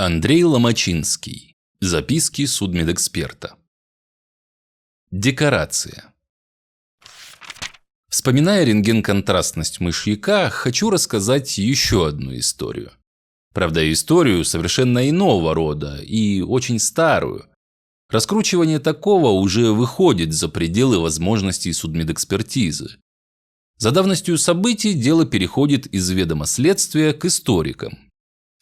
Андрей Ломачинский. Записки судмедэксперта. Декорация. Вспоминая рентген-контрастность мышьяка, хочу рассказать еще одну историю. Правда, историю совершенно иного рода и очень старую. Раскручивание такого уже выходит за пределы возможностей судмедэкспертизы. За давностью событий дело переходит из ведома следствия к историкам.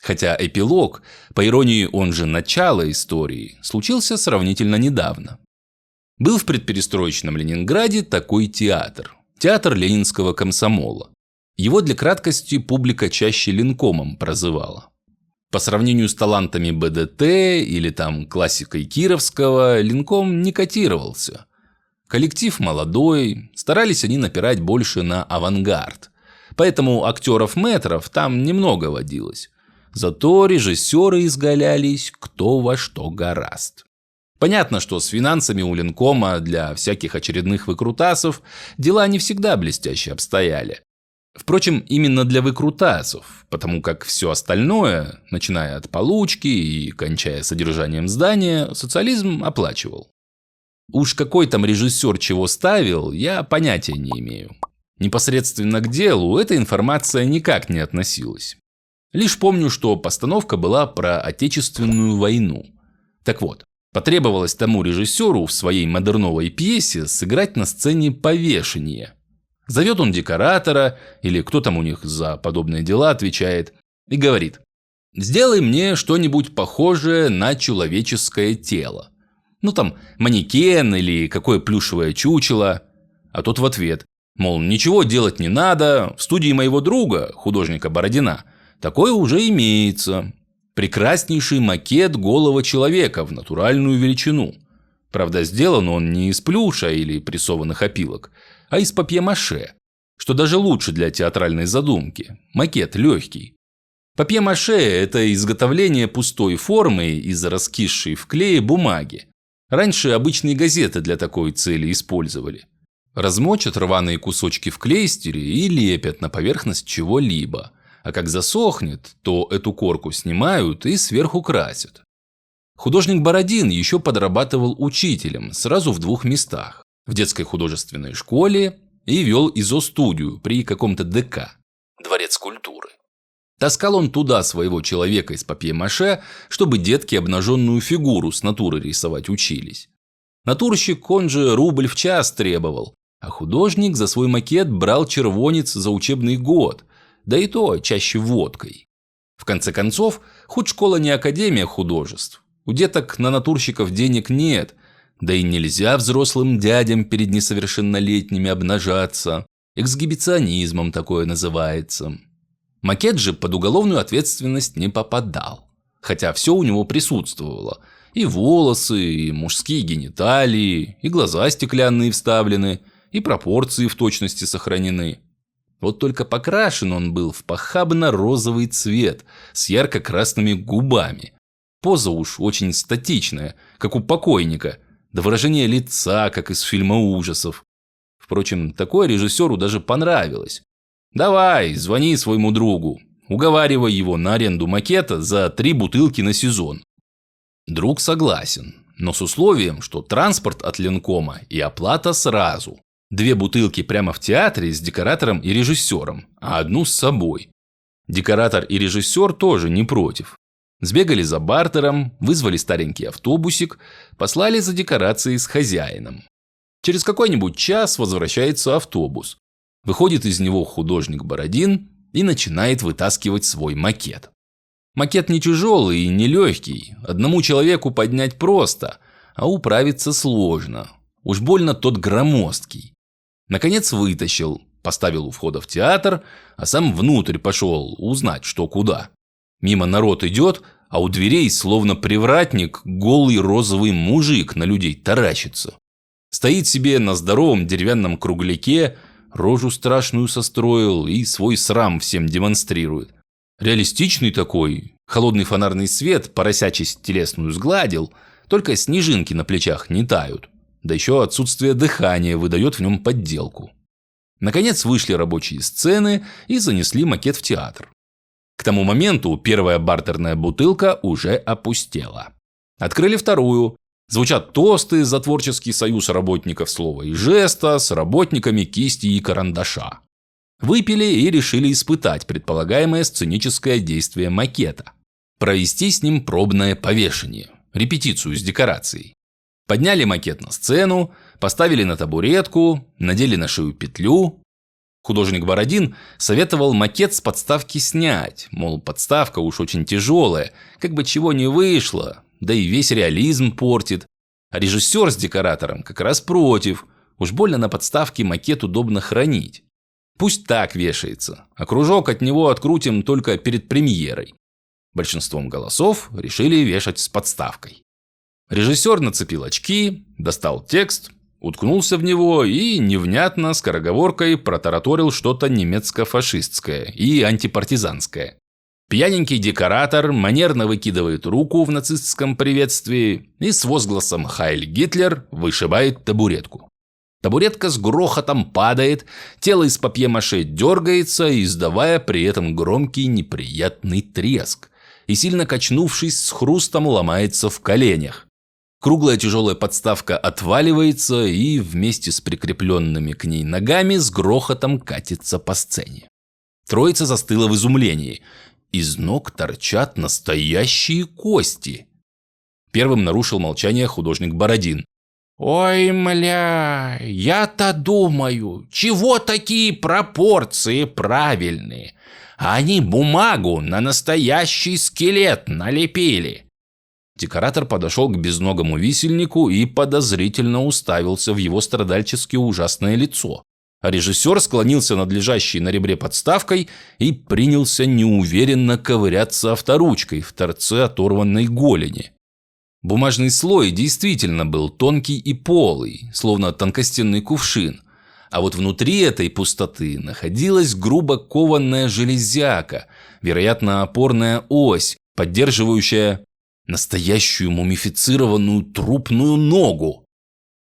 Хотя эпилог, по иронии он же начало истории, случился сравнительно недавно. Был в предперестроечном Ленинграде такой театр. Театр Ленинского комсомола. Его для краткости публика чаще Ленкомом прозывала. По сравнению с талантами БДТ или там классикой Кировского, Ленком не котировался. Коллектив молодой, старались они напирать больше на авангард. Поэтому актеров-мэтров там немного водилось. Зато режиссеры изгалялись кто во что горазд. Понятно, что с финансами у Ленкома для всяких очередных выкрутасов дела не всегда блестяще обстояли. Впрочем, именно для выкрутасов, потому как все остальное, начиная от получки и кончая содержанием здания, социализм оплачивал. Уж какой там режиссер чего ставил, я понятия не имею. Непосредственно к делу эта информация никак не относилась. Лишь помню, что постановка была про Отечественную войну. Так вот, потребовалось тому режиссеру в своей модерновой пьесе сыграть на сцене повешение. Зовет он декоратора, или кто там у них за подобные дела отвечает, и говорит: «Сделай мне что-нибудь похожее на человеческое тело. Ну там манекен или какое плюшевое чучело». А тот в ответ, мол, ничего делать не надо, в студии моего друга, художника Бородина, такое уже имеется. Прекраснейший макет голого человека в натуральную величину. Правда, сделан он не из плюша или прессованных опилок, а из папье-маше, что даже лучше для театральной задумки. Макет легкий. Папье-маше – это изготовление пустой формы из раскисшей в клее бумаги. Раньше обычные газеты для такой цели использовали. Размочат рваные кусочки в клейстере и лепят на поверхность чего-либо. А как засохнет, то эту корку снимают и сверху красят. Художник Бородин еще подрабатывал учителем сразу в двух местах. В детской художественной школе и вел изо-студию при каком-то ДК. Дворец культуры. Таскал он туда своего человека из папье-маше, чтобы детки обнаженную фигуру с натуры рисовать учились. Натурщик, он же рубль в час требовал, а художник за свой макет брал червонец за учебный год. Да и то чаще водкой. В конце концов, хоть школа не академия художеств. У деток на натурщиков денег нет. Да и нельзя взрослым дядям перед несовершеннолетними обнажаться. Эксгибиционизмом такое называется. Макет же под уголовную ответственность не попадал. Хотя все у него присутствовало. И волосы, и мужские гениталии, и глаза стеклянные вставлены, и пропорции в точности сохранены. Вот только покрашен он был в похабно-розовый цвет с ярко-красными губами. Поза уж очень статичная, как у покойника, да выражение лица, как из фильма ужасов. Впрочем, такое режиссеру даже понравилось. «Давай, звони своему другу, уговаривай его на аренду макета за 3 бутылки на сезон». Друг согласен, но с условием, что транспорт от Ленкома и оплата сразу. 2 бутылки прямо в театре с декоратором и режиссером, а 1 с собой. Декоратор и режиссер тоже не против. Сбегали за бартером, вызвали старенький автобусик, послали за декорацией с хозяином. Через какой-нибудь час возвращается автобус. Выходит из него художник Бородин и начинает вытаскивать свой макет. Макет не тяжелый и не легкий, одному человеку поднять просто, а управиться сложно. Уж больно тот громоздкий. Наконец вытащил, поставил у входа в театр, а сам внутрь пошел узнать, что куда. Мимо народ идет, а у дверей, словно привратник, голый розовый мужик на людей таращится. Стоит себе на здоровом деревянном кругляке, рожу страшную состроил и свой срам всем демонстрирует. Реалистичный такой, холодный фонарный свет поросячесть телесную сгладил, только снежинки на плечах не тают. Да еще отсутствие дыхания выдает в нем подделку. Наконец вышли рабочие сцены и занесли макет в театр. К тому моменту первая бартерная бутылка уже опустела. Открыли вторую. Звучат тосты за творческий союз работников слова и жеста с работниками кисти и карандаша. Выпили и решили испытать предполагаемое сценическое действие макета. Провести с ним пробное повешение, репетицию с декорацией. Подняли макет на сцену, поставили на табуретку, надели на шею петлю. Художник Бородин советовал макет с подставки снять, мол, подставка уж очень тяжелая, как бы чего не вышло, да и весь реализм портит. А режиссер с декоратором как раз против, уж больно на подставке макет удобно хранить. Пусть так вешается, а кружок от него открутим только перед премьерой. Большинством голосов решили вешать с подставкой. Режиссер нацепил очки, достал текст, уткнулся в него и невнятно скороговоркой протараторил что-то немецко-фашистское и антипартизанское. Пьяненький декоратор манерно выкидывает руку в нацистском приветствии и с возгласом «Хайль Гитлер» вышибает табуретку. Табуретка с грохотом падает, тело из папье-маше дергается, издавая при этом громкий неприятный треск, и сильно качнувшись, с хрустом ломается в коленях. Круглая тяжелая подставка отваливается и вместе с прикрепленными к ней ногами с грохотом катится по сцене. Троица застыла в изумлении. Из ног торчат настоящие кости. Первым нарушил молчание художник Бородин. «Ой, мля, я-то думаю, чего такие пропорции правильные? Они бумагу на настоящий скелет налепили». Декоратор подошел к безногому висельнику и подозрительно уставился в его страдальчески ужасное лицо. А режиссер склонился над лежащей на ребре подставкой и принялся неуверенно ковыряться авторучкой в торце оторванной голени. Бумажный слой действительно был тонкий и полый, словно тонкостенный кувшин. А вот внутри этой пустоты находилась грубо кованная железяка, вероятно, опорная ось, поддерживающая настоящую мумифицированную трупную ногу.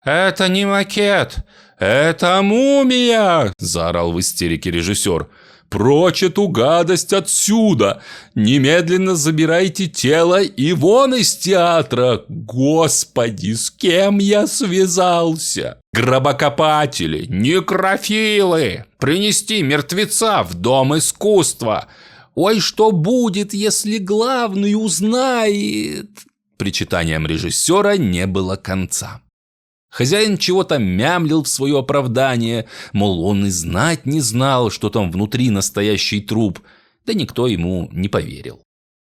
«Это не макет, это мумия!» – заорал в истерике режиссер. «Прочь эту гадость отсюда! Немедленно забирайте тело и вон из театра! Господи, с кем я связался? Гробокопатели, некрофилы! Принести мертвеца в Дом искусства! Ой, что будет, если главный узнает?» Причитаниям режиссера не было конца. Хозяин чего-то мямлил в свое оправдание, мол, он и знать не знал, что там внутри настоящий труп, да никто ему не поверил.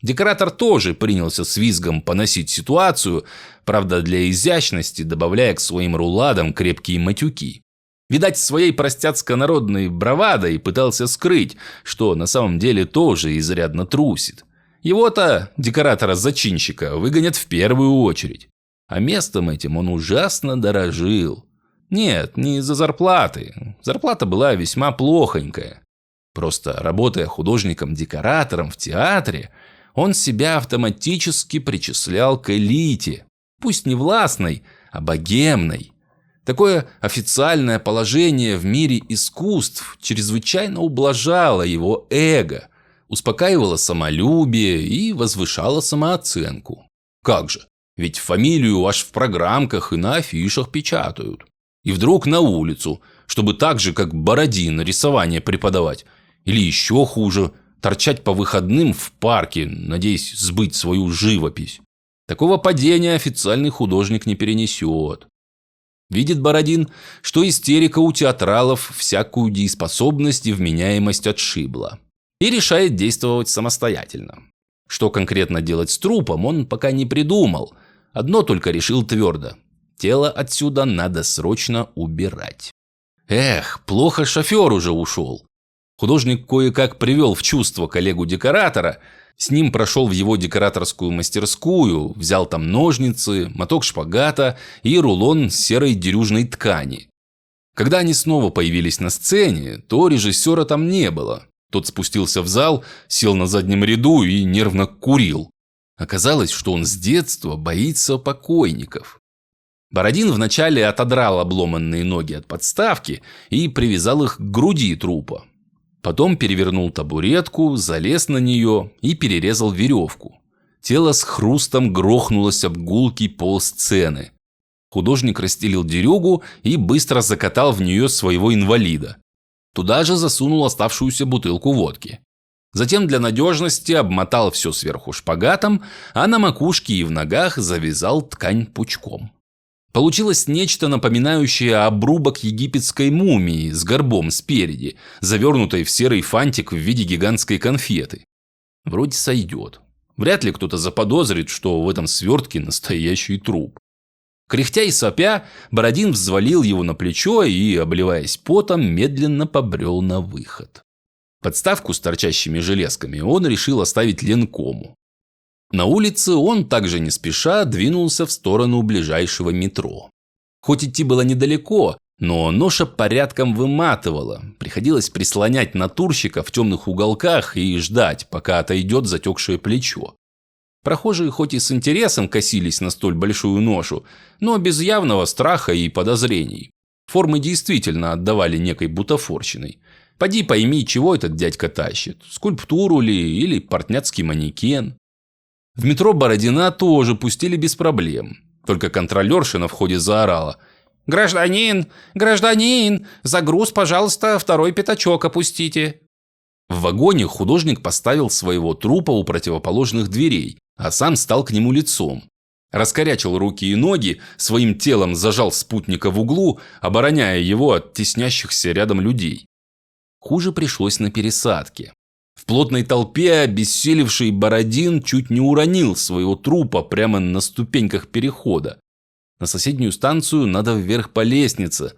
Декоратор тоже принялся с визгом поносить ситуацию, правда, для изящности добавляя к своим руладам крепкие матюки. Видать, своей простяцко-народной бравадой пытался скрыть, что на самом деле тоже изрядно трусит. Его-то, декоратора-зачинщика, выгонят в первую очередь. А местом этим он ужасно дорожил. Нет, не из-за зарплаты. Зарплата была весьма плохонькая. Просто работая художником-декоратором в театре, он себя автоматически причислял к элите. Пусть не властной, а богемной. Такое официальное положение в мире искусств чрезвычайно ублажало его эго, успокаивало самолюбие и возвышало самооценку. Как же? Ведь фамилию аж в программках и на афишах печатают. И вдруг на улицу, чтобы так же, как Бородин, рисование преподавать. Или еще хуже, торчать по выходным в парке, надеясь сбыть свою живопись. Такого падения официальный художник не перенесет. Видит Бородин, что истерика у театралов всякую дееспособность и вменяемость отшибла. И решает действовать самостоятельно. Что конкретно делать с трупом, он пока не придумал. Одно только решил твердо. Тело отсюда надо срочно убирать. Эх, плохо шофер уже ушел. Художник кое-как привел в чувство коллегу-декоратора. С ним прошел в его декораторскую мастерскую, взял там ножницы, моток шпагата и рулон серой дерюжной ткани. Когда они снова появились на сцене, то режиссера там не было. Тот спустился в зал, сел на заднем ряду и нервно курил. Оказалось, что он с детства боится покойников. Бородин вначале отодрал обломанные ноги от подставки и привязал их к груди трупа. Потом перевернул табуретку, залез на нее и перерезал веревку. Тело с хрустом грохнулось об гулкий пол сцены. Художник расстелил дерюгу и быстро закатал в нее своего инвалида. Туда же засунул оставшуюся бутылку водки. Затем для надежности обмотал все сверху шпагатом, а на макушке и в ногах завязал ткань пучком. Получилось нечто напоминающее обрубок египетской мумии с горбом спереди, завернутой в серый фантик в виде гигантской конфеты. Вроде сойдет. Вряд ли кто-то заподозрит, что в этом свертке настоящий труп. Кряхтя и сопя, Бородин взвалил его на плечо и, обливаясь потом, медленно побрел на выход. Подставку с торчащими железками он решил оставить ленкому. На улице он также не спеша двинулся в сторону ближайшего метро. Хоть идти было недалеко, но ноша порядком выматывала. Приходилось прислонять натурщика в темных уголках и ждать, пока отойдет затекшее плечо. Прохожие хоть и с интересом косились на столь большую ношу, но без явного страха и подозрений. Формы действительно отдавали некой бутафорщиной. Поди пойми, чего этот дядька тащит. Скульптуру ли или портняцкий манекен. В метро Бородина тоже пустили без проблем. Только контролерша на входе заорала: «Гражданин! Гражданин! За груз, пожалуйста, второй пятачок опустите!» В вагоне художник поставил своего трупа у противоположных дверей, а сам стал к нему лицом. Раскорячил руки и ноги, своим телом зажал спутника в углу, обороняя его от теснящихся рядом людей. Хуже пришлось на пересадке. В плотной толпе обессилевший Бородин чуть не уронил своего трупа прямо на ступеньках перехода. На соседнюю станцию надо вверх по лестнице.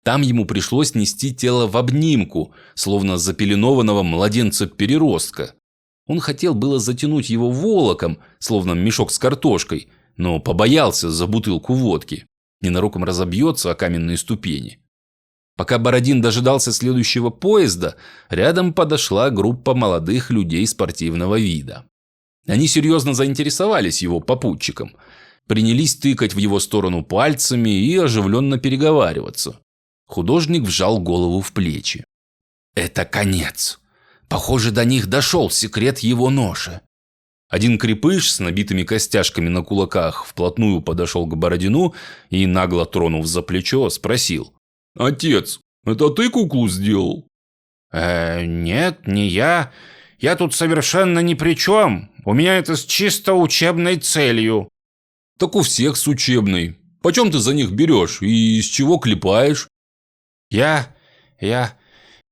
Там ему пришлось нести тело в обнимку, словно запеленованного младенца-переростка. Он хотел было затянуть его волоком, словно мешок с картошкой, но побоялся за бутылку водки. Ненароком разобьется о каменные ступени. Пока Бородин дожидался следующего поезда, рядом подошла группа молодых людей спортивного вида. Они серьезно заинтересовались его попутчиком, принялись тыкать в его сторону пальцами и оживленно переговариваться. Художник вжал голову в плечи. «Это конец. Похоже, до них дошел секрет его ноши». Один крепыш с набитыми костяшками на кулаках вплотную подошел к Бородину и, нагло тронув за плечо, спросил: «Отец, это ты куклу сделал?» Нет, не я. Я тут совершенно ни при чем. У меня это с чисто учебной целью». «Так у всех с учебной. Почем ты за них берешь и из чего клепаешь?» Я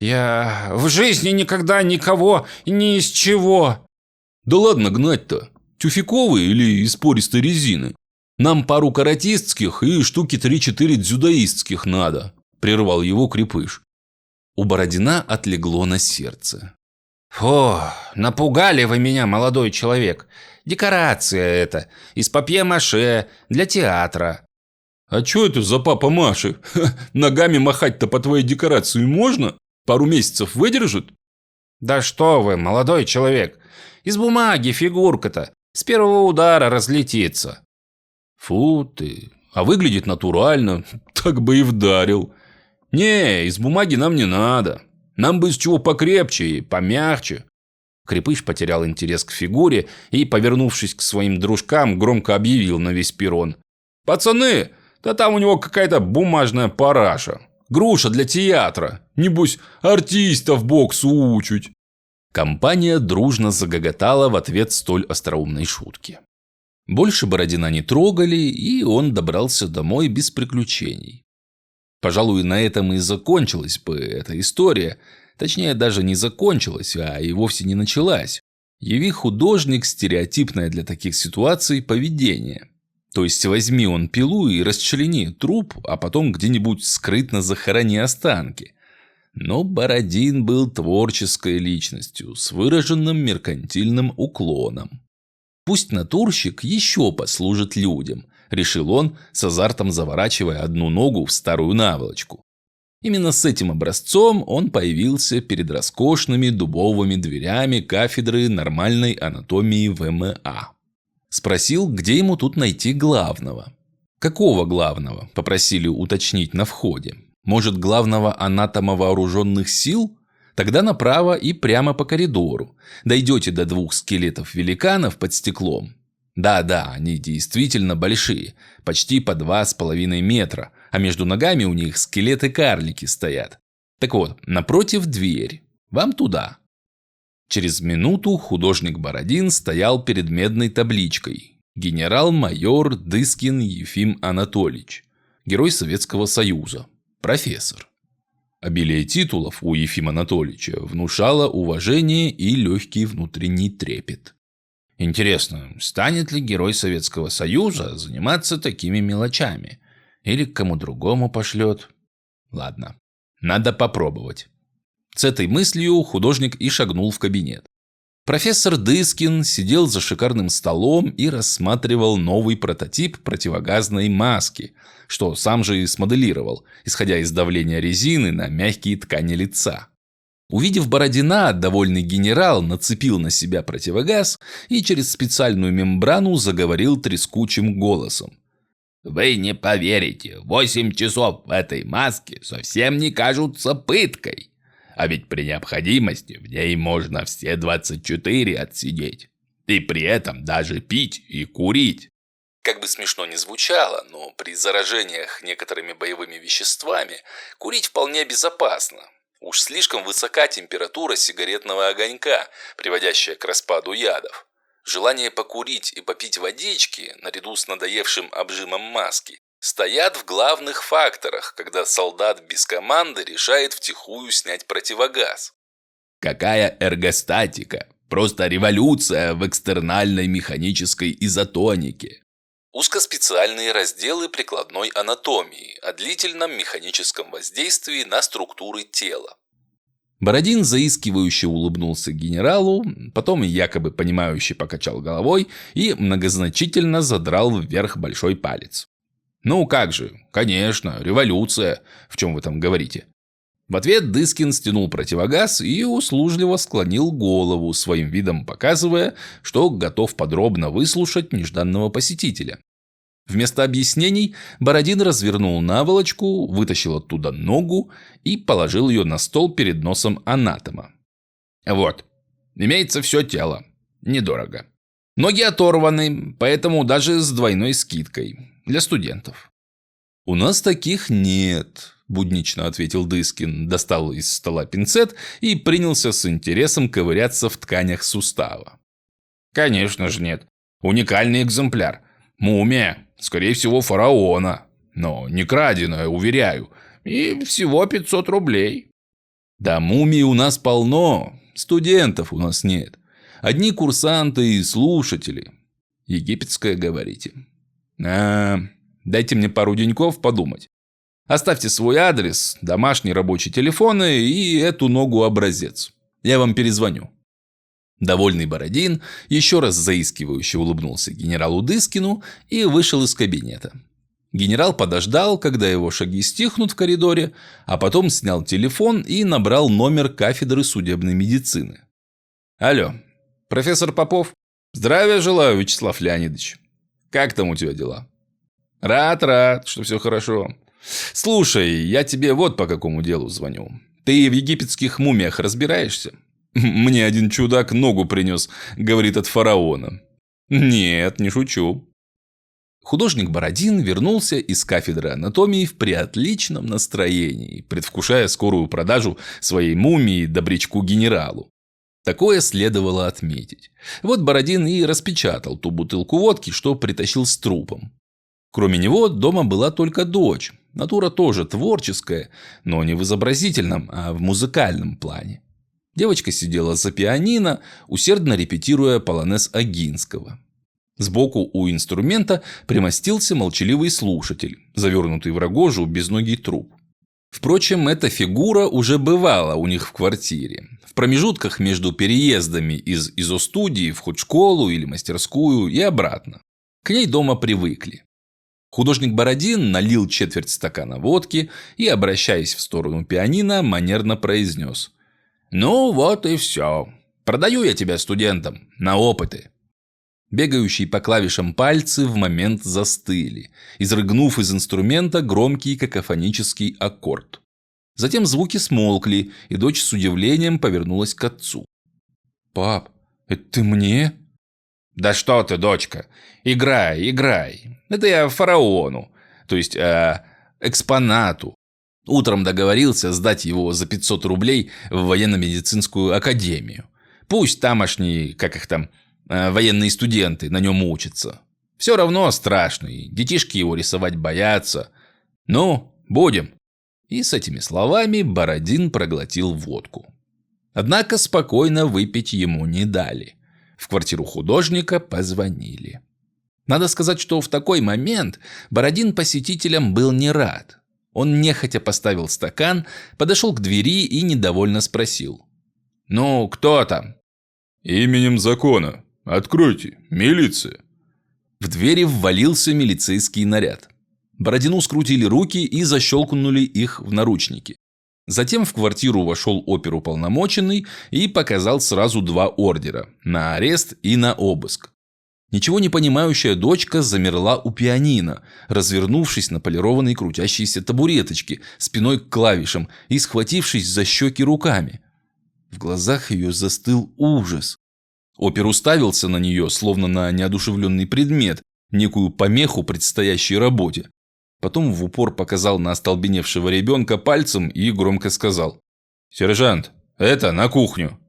в жизни никогда никого ни из чего». «Да ладно гнать-то. Тюфяковые или из пористой резины? Нам пару каратистских и штуки 3-4 дзюдоистских надо», – прервал его крепыш. У Бородина отлегло на сердце. «Фу, напугали вы меня, молодой человек. Декорация это, из папье-маше, для театра». «А чё это за папа Маши? Ногами махать-то по твоей декорации можно? Пару месяцев выдержит?» «Да что вы, молодой человек, из бумаги фигурка-то, с первого удара разлетится». «Фу ты, а выглядит натурально, так бы и вдарил. Не, из бумаги нам не надо, нам бы из чего покрепче и помягче». Крепыш потерял интерес к фигуре и, повернувшись к своим дружкам, громко объявил на весь перрон: «Пацаны, да там у него какая-то бумажная параша. Груша для театра. Небось, артистов боксу учуть». Компания дружно загоготала в ответ столь остроумной шутки. Больше Бородина не трогали, и он добрался домой без приключений. Пожалуй, на этом и закончилась бы эта история. Точнее, даже не закончилась, а и вовсе не началась. Яви художник стереотипное для таких ситуаций поведение. То есть возьми он пилу и расчлени труп, а потом где-нибудь скрытно захорони останки. Но Бородин был творческой личностью с выраженным меркантильным уклоном. «Пусть натурщик еще послужит людям», – решил он, с азартом заворачивая одну ногу в старую наволочку. Именно с этим образцом он появился перед роскошными дубовыми дверями кафедры нормальной анатомии ВМА. Спросил, где ему тут найти главного. «Какого главного?» – попросили уточнить на входе. «Может, главного анатома вооруженных сил? Тогда направо и прямо по коридору. Дойдете до 2 скелетов-великанов под стеклом. Да-да, они действительно большие, почти по 2,5 метра, а между ногами у них скелеты-карлики стоят. Так вот, напротив дверь. Вам туда. Через минуту художник Бородин стоял перед медной табличкой. Генерал-майор Дыскин Ефим Анатольевич. Герой Советского Союза. Профессор. Обилие титулов у Ефима Анатольевича внушало уважение и легкий внутренний трепет. Интересно, станет ли герой Советского Союза заниматься такими мелочами? Или к кому другому пошлет? Ладно, надо попробовать. С этой мыслью художник и шагнул в кабинет. Профессор Дыскин сидел за шикарным столом и рассматривал новый прототип противогазной маски, что сам же и смоделировал, исходя из давления резины на мягкие ткани лица. Увидев Бородина, довольный генерал нацепил на себя противогаз и через специальную мембрану заговорил трескучим голосом. «Вы не поверите, 8 часов в этой маске совсем не кажутся пыткой. А ведь при необходимости в ней можно все 24 отсидеть. И при этом даже пить и курить». Как бы смешно ни звучало, но при заражениях некоторыми боевыми веществами курить вполне безопасно. Уж слишком высока температура сигаретного огонька, приводящая к распаду ядов. Желание покурить и попить водички, наряду с надоевшим обжимом маски, стоят в главных факторах, когда солдат без команды решает втихую снять противогаз. Какая эргостатика! Просто революция в экстернальной механической изотонике. Узкоспециальные разделы прикладной анатомии о длительном механическом воздействии на структуры тела. Бородин заискивающе улыбнулся генералу, потом якобы понимающе покачал головой и многозначительно задрал вверх большой палец. «Ну как же, конечно, революция, в чем вы там говорите?» В ответ Дыскин стянул противогаз и услужливо склонил голову, своим видом показывая, что готов подробно выслушать нежданного посетителя. Вместо объяснений Бородин развернул наволочку, вытащил оттуда ногу и положил ее на стол перед носом анатома. «Вот, имеется все тело. Недорого. Ноги оторваны, поэтому даже с двойной скидкой. Для студентов». «У нас таких нет», – буднично ответил Дыскин, достал из стола пинцет и принялся с интересом ковыряться в тканях сустава. «Конечно же нет. Уникальный экземпляр. Мумия. Скорее всего, фараона. Но не краденая, уверяю. И всего 500 рублей. Да мумий у нас полно. Студентов у нас нет. Одни курсанты и слушатели. Египетская, говорите? Дайте мне пару деньков подумать. Оставьте свой адрес, домашний рабочий телефон и эту ногу образец. Я вам перезвоню». Довольный Бородин еще раз заискивающе улыбнулся генералу Дыскину и вышел из кабинета. Генерал подождал, когда его шаги стихнут в коридоре, а потом снял телефон и набрал номер кафедры судебной медицины. «Алло, профессор Попов? Здравия желаю, Вячеслав Леонидович. Как там у тебя дела?» Рад, что все хорошо. Слушай, я тебе вот по какому делу звоню. Ты в египетских мумиях разбираешься? Мне один чудак ногу принес, говорит, от фараона. Нет, не шучу». Художник Бородин вернулся из кафедры анатомии в приотличном настроении, предвкушая скорую продажу своей мумии добрячку-генералу. Такое следовало отметить. Вот Бородин и распечатал ту бутылку водки, что притащил с трупом. Кроме него дома была только дочь. Натура тоже творческая, но не в изобразительном, а в музыкальном плане. Девочка сидела за пианино, усердно репетируя полонез Огинского. Сбоку у инструмента примостился молчаливый слушатель, завернутый в рогожу безногий труп. Впрочем, эта фигура уже бывала у них в квартире. В промежутках между переездами из изо-студии в худшколу или мастерскую и обратно. К ней дома привыкли. Художник Бородин налил четверть стакана водки и, обращаясь в сторону пианино, манерно произнес: «Ну вот и все. Продаю я тебя студентам на опыты». Бегающие по клавишам пальцы в момент застыли, изрыгнув из инструмента громкий какофонический аккорд. Затем звуки смолкли, и дочь с удивлением повернулась к отцу. «Пап, это ты мне?» «Да что ты, дочка, играй, играй. Это я фараону, то есть экспонату. Утром договорился сдать его за 500 рублей в военно-медицинскую академию. Пусть тамошние, как их там, военные студенты на нем учатся. Все равно страшный, детишки его рисовать боятся. Ну, будем». И с этими словами Бородин проглотил водку. Однако спокойно выпить ему не дали. В квартиру художника позвонили. Надо сказать, что в такой момент Бородин посетителям был не рад. Он нехотя поставил стакан, подошел к двери и недовольно спросил: «Ну, кто там?» «Именем закона. Откройте, милиция». В двери ввалился милицейский наряд. Бородину скрутили руки и защелкнули их в наручники. Затем в квартиру вошел оперуполномоченный и показал сразу 2 ордера – на арест и на обыск. Ничего не понимающая дочка замерла у пианино, развернувшись на полированной крутящейся табуреточке, спиной к клавишам и схватившись за щеки руками. В глазах ее застыл ужас. Опер уставился на нее, словно на неодушевленный предмет, некую помеху предстоящей работе. Потом в упор показал на остолбеневшего ребенка пальцем и громко сказал: «Сержант, это на кухню».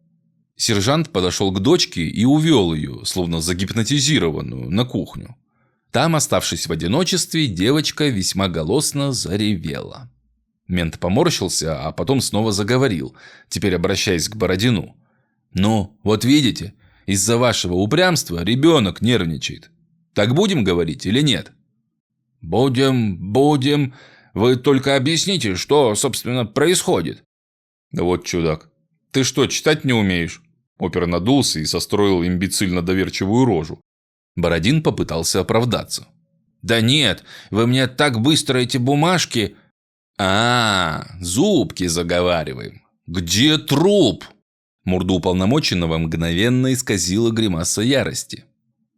Сержант подошел к дочке и увел ее, словно загипнотизированную, на кухню. Там, оставшись в одиночестве, девочка весьма голосно заревела. Мент поморщился, а потом снова заговорил, теперь обращаясь к Бородину: «Ну, вот видите, из-за вашего упрямства ребенок нервничает. Так будем говорить или нет?» «Будем. Вы только объясните, что, собственно, происходит». «Да вот чудак. Ты что, читать не умеешь?» Опер надулся и состроил имбецильно-доверчивую рожу. Бородин попытался оправдаться. «Да нет, вы мне так быстро эти бумажки...» Зубки заговариваем. Где труп?» Морду уполномоченного мгновенно исказила гримаса ярости.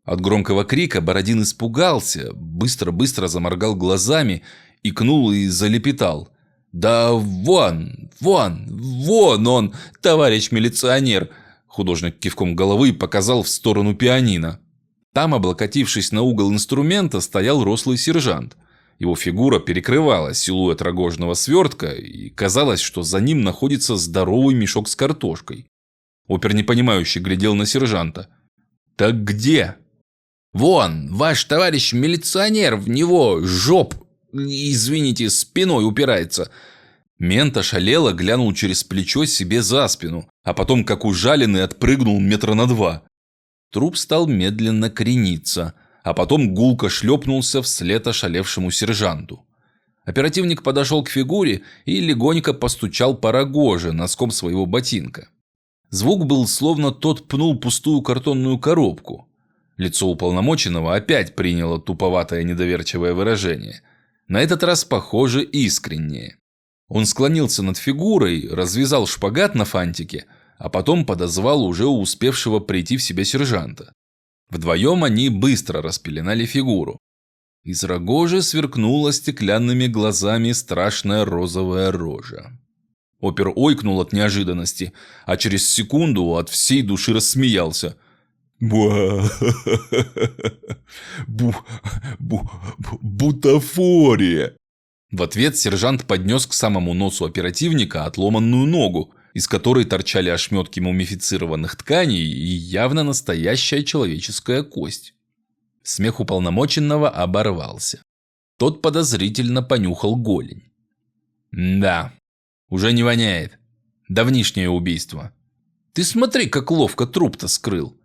От громкого крика Бородин испугался, быстро-быстро заморгал глазами, икнул и залепетал: «Да вон он, товарищ милиционер!» Художник кивком головы показал в сторону пианино. Там, облокотившись на угол инструмента, стоял рослый сержант. Его фигура перекрывала силуэт рогожного свертка, и казалось, что за ним находится здоровый мешок с картошкой. Опер непонимающе глядел на сержанта. «Так где?» «Вон, ваш товарищ милиционер, в него спиной упирается». Мент ошалело глянул через плечо себе за спину, а потом, как ужаленный, отпрыгнул 2 метра. Труп стал медленно крениться, а потом гулко шлепнулся вслед ошалевшему сержанту. Оперативник подошел к фигуре и легонько постучал по рогоже носком своего ботинка. Звук был, словно тот пнул пустую картонную коробку. Лицо уполномоченного опять приняло туповатое недоверчивое выражение. На этот раз, похоже, искреннее. Он склонился над фигурой, развязал шпагат на фантике, а потом подозвал уже успевшего прийти в себя сержанта. Вдвоем они быстро распеленали фигуру. Из рогожи сверкнула стеклянными глазами страшная розовая рожа. Опер ойкнул от неожиданности, а через секунду от всей души рассмеялся. Бутафория. В ответ сержант поднес к самому носу оперативника отломанную ногу, из которой торчали ошметки мумифицированных тканей и явно настоящая человеческая кость. Смех уполномоченного оборвался. Тот подозрительно понюхал голень. «Да, уже не воняет. Давнишнее убийство. Ты смотри, как ловко труп-то скрыл.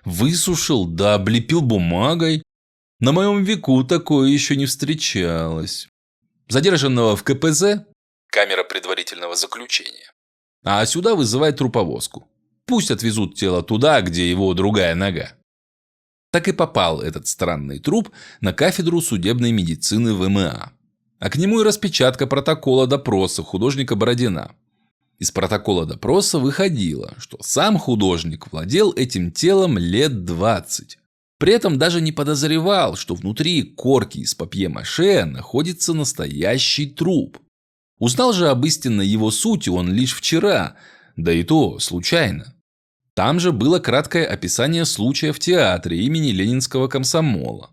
Высушил, да облепил бумагой. На моем веку такое еще не встречалось. Задержанного в КПЗ, камера предварительного заключения, а сюда вызывай труповозку. Пусть отвезут тело туда, где его другая нога». Так и попал этот странный труп на кафедру судебной медицины ВМА. А к нему и распечатка протокола допроса художника Бородина. Из протокола допроса выходило, что сам художник владел этим телом лет 20. При этом даже не подозревал, что внутри корки из папье-маше находится настоящий труп. Узнал же об истинной его сути он лишь вчера, да и то случайно. Там же было краткое описание случая в театре имени Ленинского комсомола.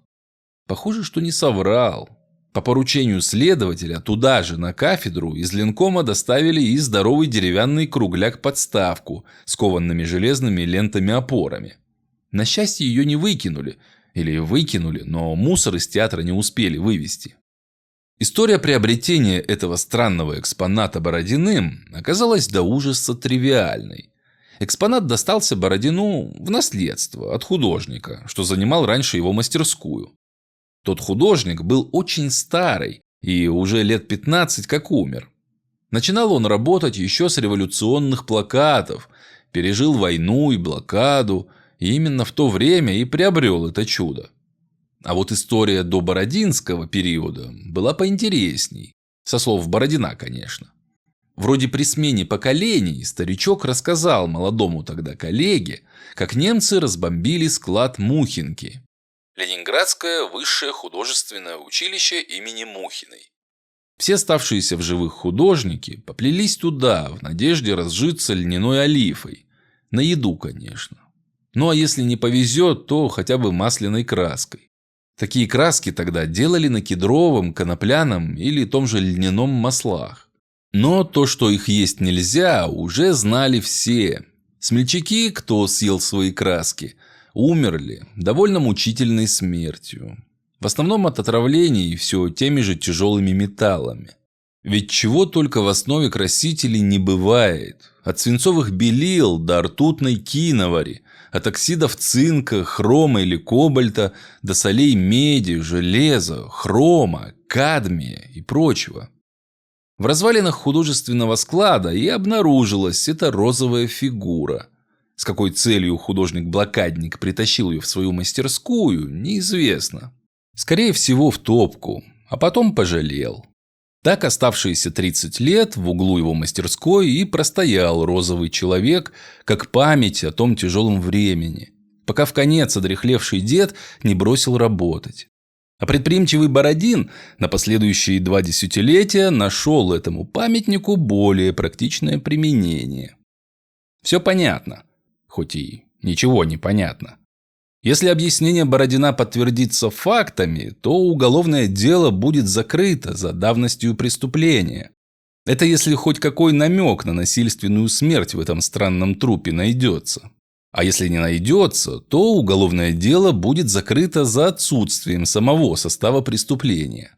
Похоже, что не соврал. По поручению следователя туда же, на кафедру, из ленкома доставили и здоровый деревянный кругляк-подставку с кованными железными лентами-опорами. На счастье, ее не выкинули. Или выкинули, но мусор из театра не успели вывезти. История приобретения этого странного экспоната Бородиным оказалась до ужаса тривиальной. Экспонат достался Бородину в наследство от художника, что занимал раньше его мастерскую. Тот художник был очень старый и уже лет 15 как умер. Начинал он работать еще с революционных плакатов, пережил войну и блокаду, и именно в то время и приобрел это чудо. А вот история до бородинского периода была поинтересней. Со слов Бородина, конечно. Вроде при смене поколений старичок рассказал молодому тогда коллеге, как немцы разбомбили склад Мухинки. Ленинградское высшее художественное училище имени Мухиной. Все оставшиеся в живых художники поплелись туда в надежде разжиться льняной олифой. На еду, конечно. Ну а если не повезет, то хотя бы масляной краской. Такие краски тогда делали на кедровом, конопляном или том же льняном маслах. Но то, что их есть нельзя, уже знали все. Смельчаки, кто съел свои краски, умерли довольно мучительной смертью. В основном от отравлений все теми же тяжелыми металлами. Ведь чего только в основе красителей не бывает. От свинцовых белил до ртутной киновари, от оксидов цинка, хрома или кобальта до солей меди, железа, хрома, кадмия и прочего. В развалинах художественного склада и обнаружилась эта розовая фигура. С какой целью художник-блокадник притащил ее в свою мастерскую, неизвестно. Скорее всего, в топку, а потом пожалел. Так оставшиеся 30 лет в углу его мастерской и простоял розовый человек, как память о том тяжелом времени, пока вконец одряхлевший дед не бросил работать. А предприимчивый Бородин на последующие 2 десятилетия нашел этому памятнику более практичное применение. Все понятно, хоть и ничего не понятно. Если объяснение Бородина подтвердится фактами, то уголовное дело будет закрыто за давностью преступления. Это если хоть какой намек на насильственную смерть в этом странном трупе найдется. А если не найдется, то уголовное дело будет закрыто за отсутствием самого состава преступления.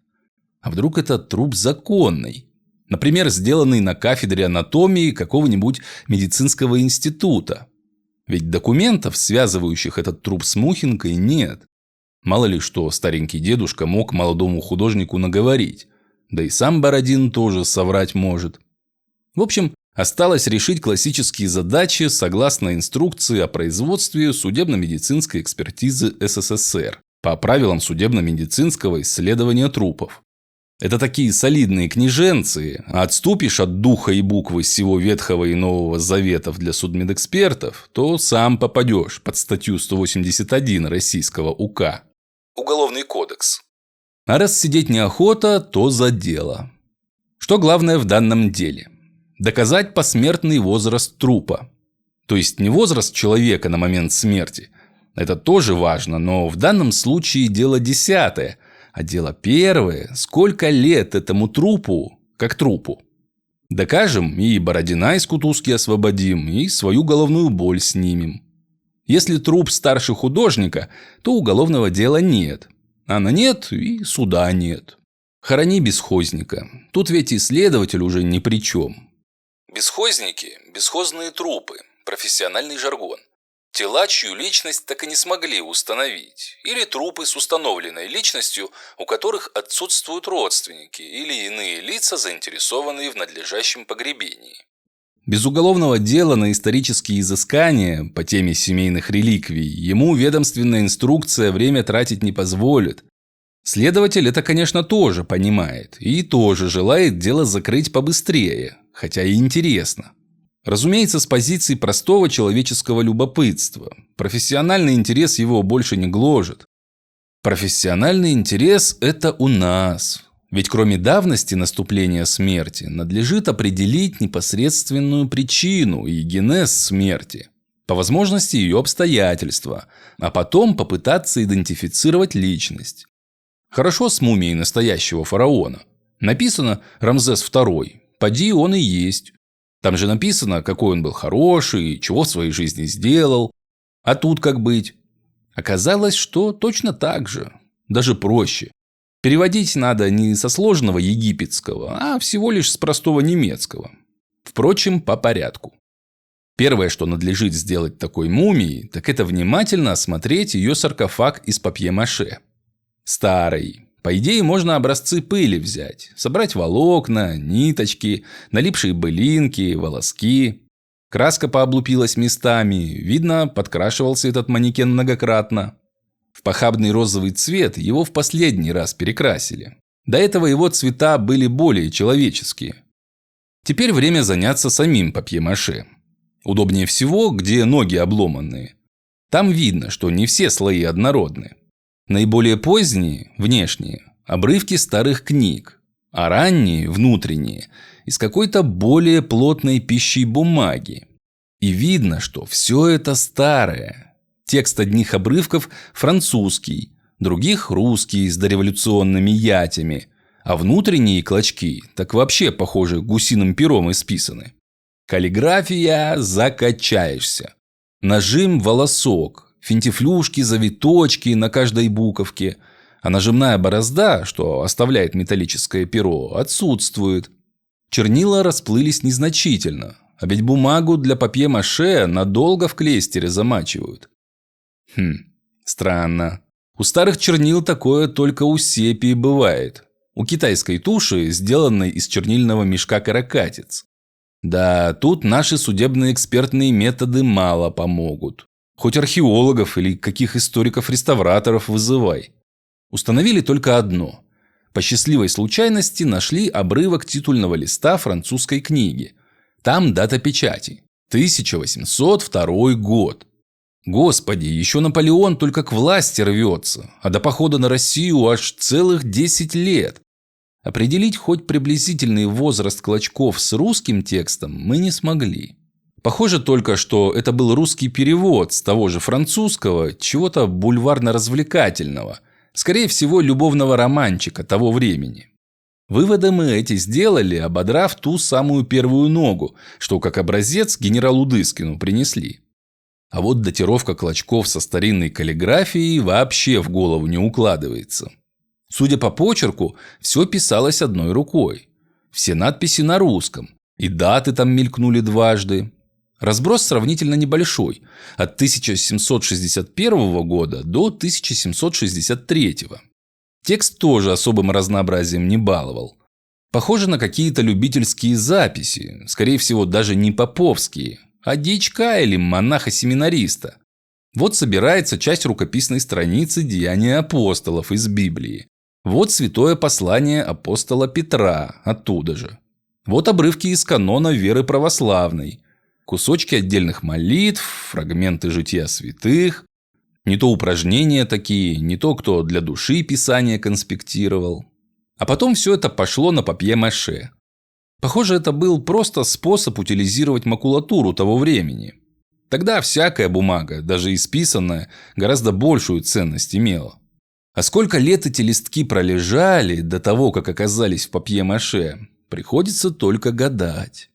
А вдруг этот труп законный? Например, сделанный на кафедре анатомии какого-нибудь медицинского института. Ведь документов, связывающих этот труп с Мухинкой, нет. Мало ли что старенький дедушка мог молодому художнику наговорить. Да и сам Бородин тоже соврать может. В общем, осталось решить классические задачи согласно инструкции о производстве судебно-медицинской экспертизы СССР по правилам судебно-медицинского исследования трупов. Это такие солидные книженцы, а отступишь от духа и буквы всего Ветхого и Нового Заветов для судмедэкспертов, то сам попадешь под статью 181 российского УК. Уголовный кодекс. А раз сидеть неохота, то за дело. Что главное в данном деле? Доказать посмертный возраст трупа. То есть не возраст человека на момент смерти. Это тоже важно, но в данном случае дело 10-е. А дело первое, сколько лет этому трупу, как трупу. Докажем, и Бородина из кутузки освободим, и свою головную боль снимем. Если труп старше художника, то уголовного дела нет. А на нет, и суда нет. Хорони бесхозника. Тут ведь исследователь уже ни при чем. Бесхозники – бесхозные трупы, профессиональный жаргон. Тела, чью личность так и не смогли установить, или трупы с установленной личностью, у которых отсутствуют родственники или иные лица, заинтересованные в надлежащем погребении. Без уголовного дела на исторические изыскания по теме семейных реликвий ему ведомственная инструкция время тратить не позволит. Следователь это, конечно, тоже понимает и тоже желает дело закрыть побыстрее, хотя и интересно. Разумеется, с позиции простого человеческого любопытства. Профессиональный интерес его больше не гложет. Профессиональный интерес – это у нас. Ведь кроме давности наступления смерти, надлежит определить непосредственную причину и генез смерти, по возможности ее обстоятельства, а потом попытаться идентифицировать личность. Хорошо с мумией настоящего фараона. Написано «Рамзес II», поди он и есть. Там же написано, какой он был хороший, чего в своей жизни сделал. А тут как быть? Оказалось, что точно так же, даже проще. Переводить надо не со сложного египетского, а всего лишь с простого немецкого. Впрочем, по порядку. Первое, что надлежит сделать такой мумии, так это внимательно осмотреть ее саркофаг из папье-маше. Старый. По идее, можно образцы пыли взять, собрать волокна, ниточки, налипшие былинки, волоски. Краска пооблупилась местами, видно, подкрашивался этот манекен многократно. В похабный розовый цвет его в последний раз перекрасили. До этого его цвета были более человеческие. Теперь время заняться самим папье-маше. Удобнее всего, где ноги обломанные. Там видно, что не все слои однородны. Наиболее поздние, внешние, обрывки старых книг, а ранние, внутренние, из какой-то более плотной пищей бумаги. И видно, что все это старое. Текст одних обрывков французский, других русский с дореволюционными ятями, а внутренние клочки так вообще, похоже, гусиным пером исписаны. Каллиграфия – закачаешься. Нажим – волосок, финтифлюшки, завиточки на каждой буковке, а нажимная борозда, что оставляет металлическое перо, отсутствует. Чернила расплылись незначительно, а ведь бумагу для папье-маше надолго в клейстере замачивают. Странно. У старых чернил такое только у сепии бывает. У китайской туши, сделанной из чернильного мешка каракатиц. Да, тут наши судебные экспертные методы мало помогут. Хоть археологов или каких историков-реставраторов вызывай. Установили только одно. По счастливой случайности нашли обрывок титульного листа французской книги. Там дата печати. 1802 год. Господи, еще Наполеон только к власти рвется, а до похода на Россию аж целых 10 лет. Определить хоть приблизительный возраст клочков с русским текстом мы не смогли. Похоже только, что это был русский перевод с того же французского, чего-то бульварно-развлекательного, скорее всего, любовного романчика того времени. Выводы мы эти сделали, ободрав ту самую первую ногу, что как образец генералу Дыскину принесли. А вот датировка клочков со старинной каллиграфией вообще в голову не укладывается. Судя по почерку, все писалось одной рукой. Все надписи на русском, и даты там мелькнули дважды. Разброс сравнительно небольшой, от 1761 года до 1763. Текст тоже особым разнообразием не баловал. Похоже на какие-то любительские записи, скорее всего, даже не поповские, а дьячка или монаха-семинариста. Вот собирается часть рукописной страницы «Деяния апостолов» из Библии. Вот святое послание апостола Петра оттуда же. Вот обрывки из канона веры православной. Кусочки отдельных молитв, фрагменты жития святых. Не то упражнения такие, не то кто для души писание конспектировал. А потом все это пошло на папье-маше. Похоже, это был просто способ утилизировать макулатуру того времени. Тогда всякая бумага, даже исписанная, гораздо большую ценность имела. А сколько лет эти листки пролежали до того, как оказались в папье-маше, приходится только гадать.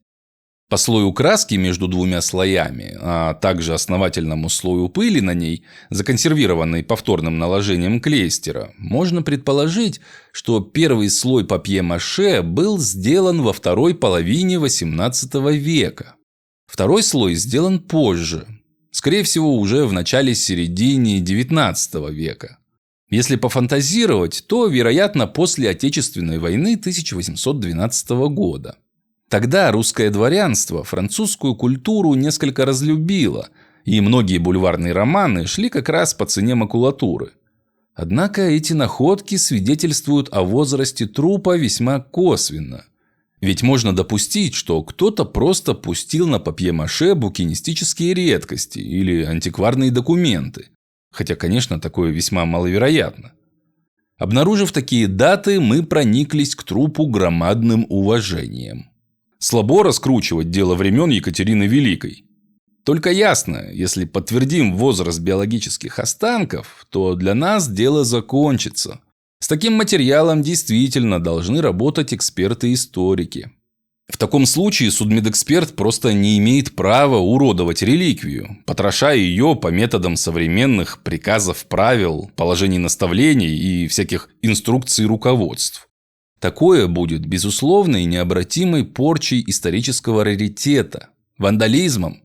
По слою краски между двумя слоями, а также основательному слою пыли на ней, законсервированной повторным наложением клейстера, можно предположить, что первый слой папье-маше был сделан во второй половине XVIII века. Второй слой сделан позже, скорее всего, уже в начале-середине XIX века. Если пофантазировать, то, вероятно, после Отечественной войны 1812 года. Тогда русское дворянство французскую культуру несколько разлюбило, и многие бульварные романы шли как раз по цене макулатуры. Однако эти находки свидетельствуют о возрасте трупа весьма косвенно. Ведь можно допустить, что кто-то просто пустил на папье-маше букинистические редкости или антикварные документы. Хотя, конечно, такое весьма маловероятно. Обнаружив такие даты, мы прониклись к трупу громадным уважением. Слабо раскручивать дело времен Екатерины Великой. Только ясно, если подтвердим возраст биологических останков, то для нас дело закончится. С таким материалом действительно должны работать эксперты-историки. В таком случае судмедэксперт просто не имеет права уродовать реликвию, потрошая ее по методам современных приказов, правил, положений наставлений и всяких инструкций руководств. Такое будет безусловной необратимой порчей исторического раритета, вандализмом.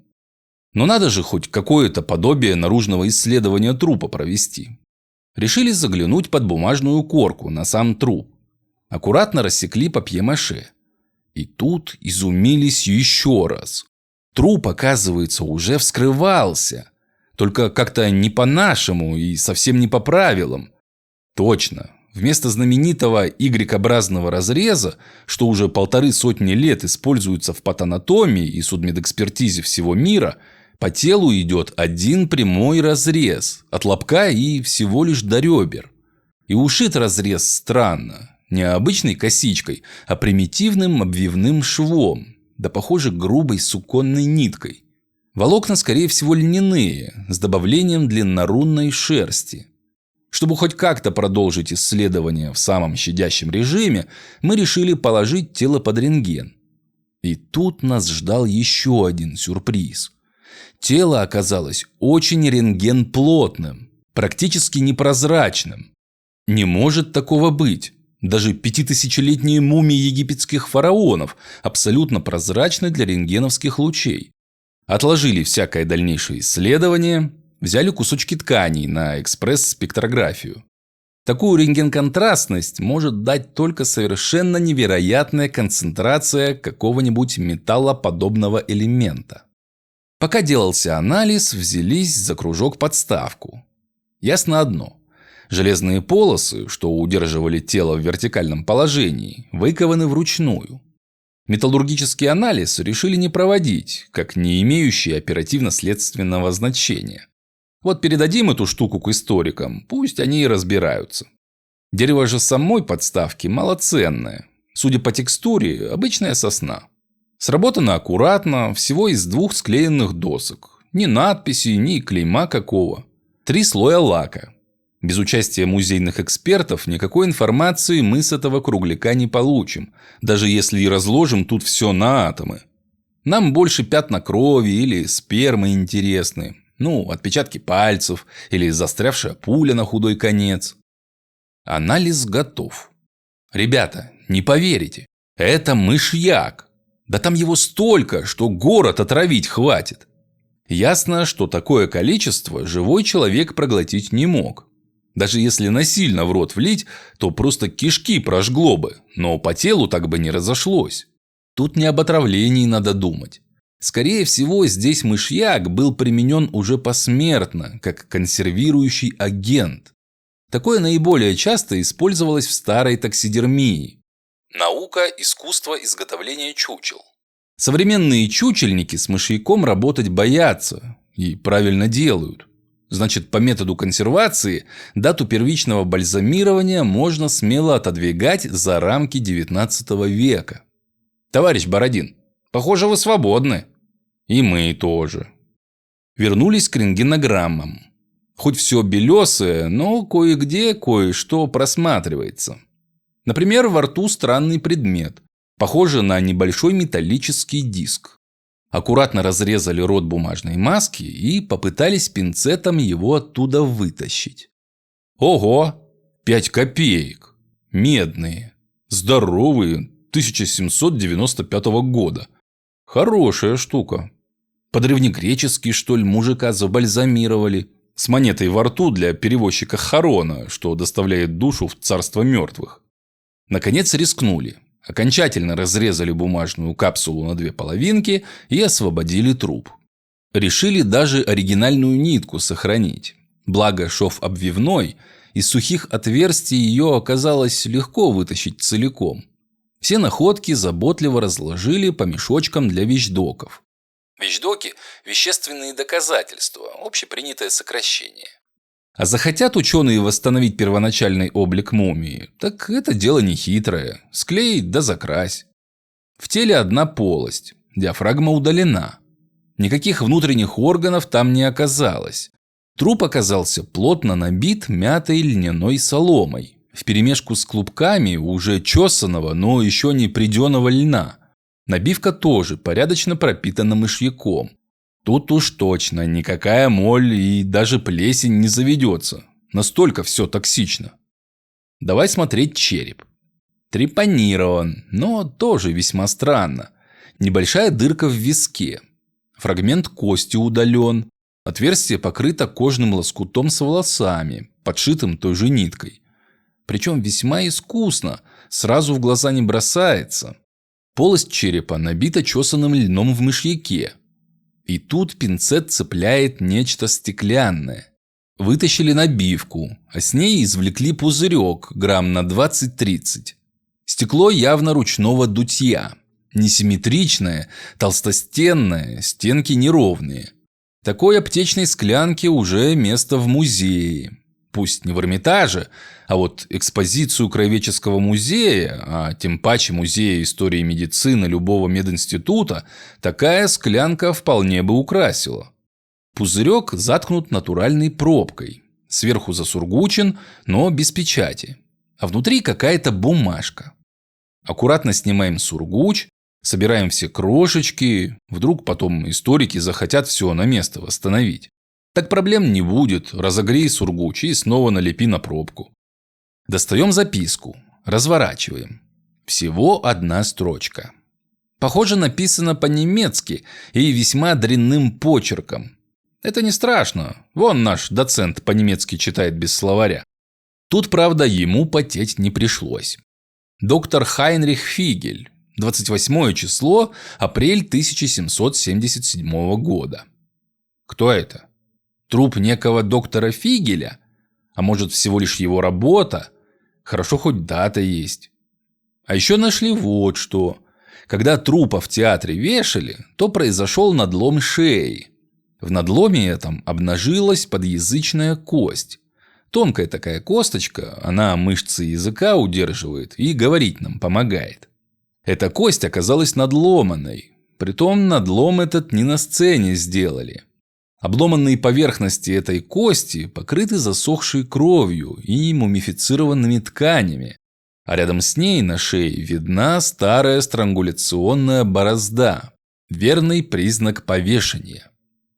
Но надо же хоть какое-то подобие наружного исследования трупа провести. Решили заглянуть под бумажную корку на сам труп. Аккуратно рассекли папье-маше. И тут изумились еще раз. Труп, оказывается, уже вскрывался. Только как-то не по-нашему и совсем не по правилам. Точно. Вместо знаменитого Y-образного разреза, что уже 150 лет используется в патанатомии и судмедэкспертизе всего мира, по телу идет один прямой разрез от лобка и всего лишь до ребер. И ушит разрез странно. Не обычной косичкой, а примитивным обвивным швом, да похоже грубой суконной ниткой. Волокна, скорее всего, льняные, с добавлением длиннорунной шерсти. Чтобы хоть как-то продолжить исследование в самом щадящем режиме, мы решили положить тело под рентген. И тут нас ждал еще один сюрприз. Тело оказалось очень рентгенплотным, практически непрозрачным. Не может такого быть. Даже 5000-летние мумии египетских фараонов абсолютно прозрачны для рентгеновских лучей. Отложили всякое дальнейшее исследование, взяли кусочки тканей на экспресс-спектрографию. Такую рентгенконтрастность может дать только совершенно невероятная концентрация какого-нибудь металлоподобного элемента. Пока делался анализ, взялись за кружок-подставку. Ясно одно. Железные полосы, что удерживали тело в вертикальном положении, выкованы вручную. Металлургический анализ решили не проводить, как не имеющий оперативно-следственного значения. Вот передадим эту штуку к историкам, пусть они и разбираются. Дерево же самой подставки малоценное. Судя по текстуре, обычная сосна. Сработано аккуратно, всего из 2 склеенных досок. Ни надписи, ни клейма какого. 3 слоя лака. Без участия музейных экспертов никакой информации мы с этого кругляка не получим, даже если и разложим тут все на атомы. Нам больше пятна крови или спермы интересны, отпечатки пальцев или застрявшая пуля на худой конец. Анализ готов. Ребята, не поверите, это мышьяк. Да там его столько, что город отравить хватит. Ясно, что такое количество живой человек проглотить не мог. Даже если насильно в рот влить, то просто кишки прожгло бы, но по телу так бы не разошлось. Тут не об отравлении надо думать. Скорее всего, здесь мышьяк был применен уже посмертно, как консервирующий агент. Такое наиболее часто использовалось в старой таксидермии. Наука – искусство изготовления чучел. Современные чучельники с мышьяком работать боятся и правильно делают. Значит, по методу консервации дату первичного бальзамирования можно смело отодвигать за рамки 19 века. Товарищ Бородин, похоже, вы свободны. И мы тоже. Вернулись к рентгенограммам. Хоть все белесое, но кое-где кое-что просматривается. Например, во рту странный предмет, похожий на небольшой металлический диск. Аккуратно разрезали рот бумажной маски и попытались пинцетом его оттуда вытащить. Ого! 5 копеек. Медные. Здоровые. 1795 года. Хорошая штука. По-древнегречески, что ли, мужика забальзамировали. С монетой во рту для перевозчика Харона, что доставляет душу в царство мертвых. Наконец рискнули. Окончательно разрезали бумажную капсулу на 2 половинки и освободили труп. Решили даже оригинальную нитку сохранить. Благо шов обвивной, из сухих отверстий ее оказалось легко вытащить целиком. Все находки заботливо разложили по мешочкам для вещдоков. Вещдоки – вещественные доказательства, общепринятое сокращение. А захотят ученые восстановить первоначальный облик мумии, так это дело нехитрое. Склей да закрась. В теле одна полость, диафрагма удалена. Никаких внутренних органов там не оказалось. Труп оказался плотно набит мятой льняной соломой, вперемешку с клубками уже чесаного, но еще не приденого льна. Набивка тоже порядочно пропитана мышьяком. Тут уж точно никакая моль и даже плесень не заведется. Настолько все токсично. Давай смотреть череп. Трепанирован, но тоже весьма странно. Небольшая дырка в виске. Фрагмент кости удален. Отверстие покрыто кожным лоскутом с волосами, подшитым той же ниткой. Причем весьма искусно, сразу в глаза не бросается. Полость черепа набита чесаным льном в мышьяке. И тут пинцет цепляет нечто стеклянное. Вытащили набивку, а с ней извлекли пузырек грамм на 20-30. Стекло явно ручного дутья. Несимметричное, толстостенное, стенки неровные. Такой аптечной склянке уже место в музее. Пусть не в Эрмитаже, а вот экспозицию Краеведческого музея, а тем паче Музея истории медицины любого мединститута, такая склянка вполне бы украсила. Пузырек заткнут натуральной пробкой. Сверху засургучен, но без печати. А внутри какая-то бумажка. Аккуратно снимаем сургуч, собираем все крошечки. Вдруг потом историки захотят все на место восстановить. Так проблем не будет. Разогрей сургуч и снова налепи на пробку. Достаем записку. Разворачиваем. Всего одна строчка. Похоже, написано по-немецки и весьма дрянным почерком. Это не страшно. Вон наш доцент по-немецки читает без словаря. Тут, правда, ему потеть не пришлось. Доктор Хайнрих Фигель. 28 число, апрель 1777 года. Кто это? Труп некого доктора Фигеля? А может, всего лишь его работа? Хорошо, хоть дата есть. А еще нашли вот что. Когда трупа в театре вешали, то произошел надлом шеи. В надломе этом обнажилась подъязычная кость. Тонкая такая косточка, она мышцы языка удерживает и говорить нам помогает. Эта кость оказалась надломанной. Притом надлом этот не на сцене сделали. Обломанные поверхности этой кости покрыты засохшей кровью и мумифицированными тканями, а рядом с ней на шее видна старая странгуляционная борозда, верный признак повешения.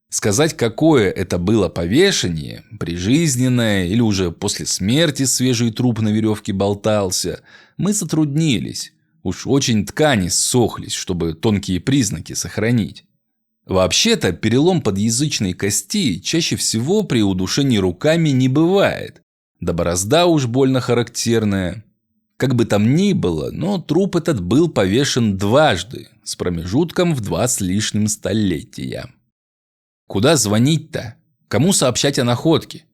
Сказать, какое это было повешение, прижизненное или уже после смерти свежий труп на веревке болтался, мы затруднились. Уж очень ткани ссохлись, чтобы тонкие признаки сохранить. Вообще-то перелом подъязычной кости чаще всего при удушении руками не бывает. Да борозда уж больно характерная. Как бы там ни было, но труп этот был повешен дважды, с промежутком в 2 с лишним столетия. Куда звонить-то? Кому сообщать о находке?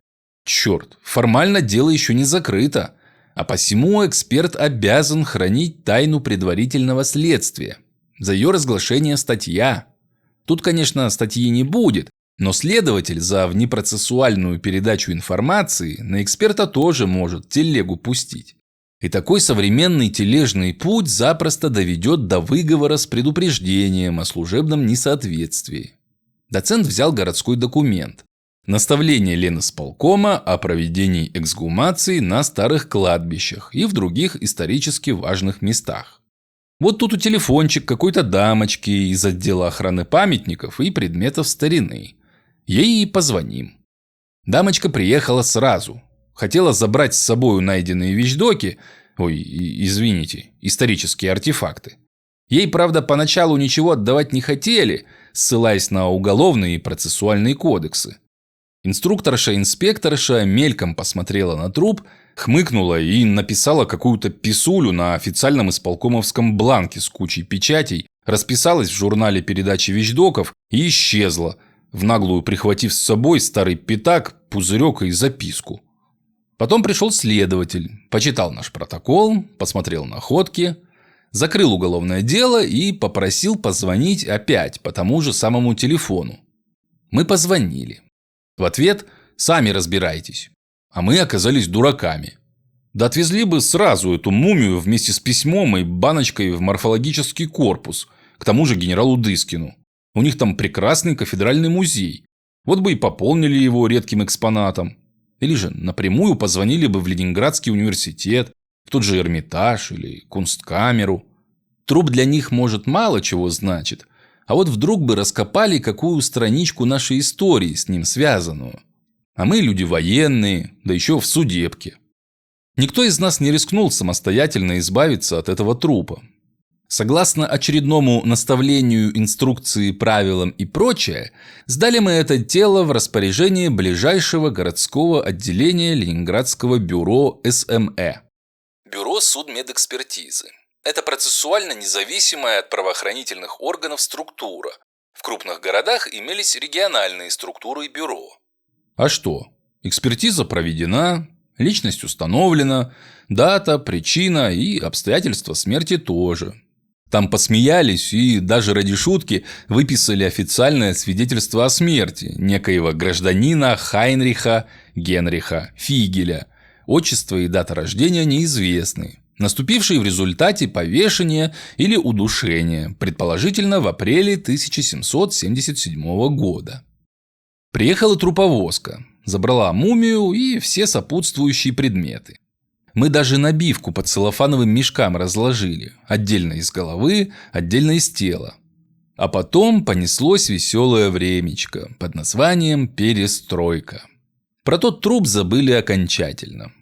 Черт, формально дело еще не закрыто, а посему эксперт обязан хранить тайну предварительного следствия. За ее разглашение статья. Тут, конечно, статьи не будет, но следователь за внепроцессуальную передачу информации на эксперта тоже может телегу пустить. И такой современный тележный путь запросто доведет до выговора с предупреждением о служебном несоответствии. Доцент взял городской документ. Наставление Ленисполкома о проведении эксгумации на старых кладбищах и в других исторически важных местах. Вот тут у телефончик какой-то дамочки из отдела охраны памятников и предметов старины. Ей и позвоним. Дамочка приехала сразу. Хотела забрать с собой найденные вещдоки, исторические артефакты. Ей, правда, поначалу ничего отдавать не хотели, ссылаясь на уголовные и процессуальные кодексы. Инструкторша-инспекторша мельком посмотрела на труп, хмыкнула и написала какую-то писулю на официальном исполкомовском бланке с кучей печатей, расписалась в журнале передачи вещдоков и исчезла, в наглую прихватив с собой старый пятак, пузырек и записку. Потом пришел следователь, почитал наш протокол, посмотрел находки, закрыл уголовное дело и попросил позвонить опять по тому же самому телефону. Мы позвонили. В ответ: сами разбирайтесь. А мы оказались дураками. Да отвезли бы сразу эту мумию вместе с письмом и баночкой в морфологический корпус, к тому же генералу Дыскину. У них там прекрасный кафедральный музей. Вот бы и пополнили его редким экспонатом. Или же напрямую позвонили бы в Ленинградский университет, в тот же Эрмитаж или Кунсткамеру. Труп для них, может, мало чего значит, а вот вдруг бы раскопали какую страничку нашей истории с ним связанную. А мы люди военные, да еще в судебке. Никто из нас не рискнул самостоятельно избавиться от этого трупа. Согласно очередному наставлению, инструкции, правилам и прочее, сдали мы это тело в распоряжение ближайшего городского отделения Ленинградского бюро СМЭ. Бюро судмедэкспертизы. Это процессуально независимая от правоохранительных органов структура. В крупных городах имелись региональные структуры бюро. А что? Экспертиза проведена, личность установлена, дата, причина и обстоятельства смерти тоже. Там посмеялись и даже ради шутки выписали официальное свидетельство о смерти некоего гражданина Хайнриха Генриха Фигеля. Отчество и дата рождения неизвестны, наступивший в результате повешения или удушения, предположительно в апреле 1777 года. Приехала труповозка, забрала мумию и все сопутствующие предметы. Мы даже набивку по целлофановым мешкам разложили, отдельно из головы, отдельно из тела. А потом понеслось веселое времечко под названием «Перестройка». Про тот труп забыли окончательно.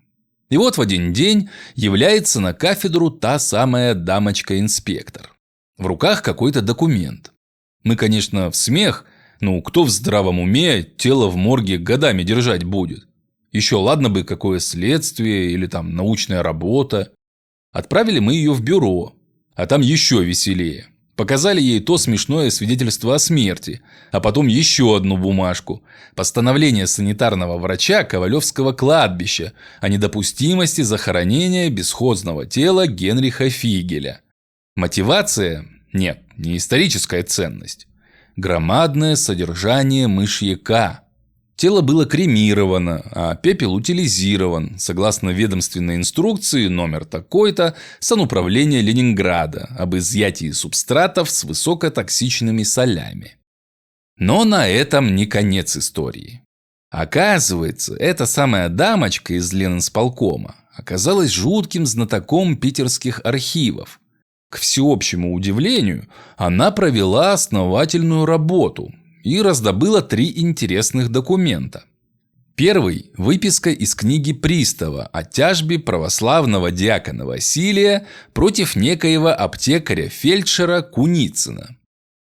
И вот в один день является на кафедру та самая дамочка-инспектор. В руках какой-то документ. Мы, конечно, в смех, но кто в здравом уме тело в морге годами держать будет? Еще ладно бы какое следствие или там научная работа. Отправили мы ее в бюро, а там еще веселее. Показали ей то смешное свидетельство о смерти, а потом еще одну бумажку. Постановление санитарного врача Ковалевского кладбища о недопустимости захоронения бесхозного тела Генриха Фигеля. Мотивация? Нет, не историческая ценность. Громадное содержание мышьяка. Тело было кремировано, а пепел утилизирован, согласно ведомственной инструкции номер такой-то Сануправления Ленинграда об изъятии субстратов с высокотоксичными солями. Но на этом не конец истории. Оказывается, эта самая дамочка из Ленисполкома оказалась жутким знатоком питерских архивов. К всеобщему удивлению, она провела основательную работу и раздобыла 3 интересных документа. Первый – выписка из книги Пристава о тяжбе православного диакона Василия против некоего аптекаря-фельдшера Куницына.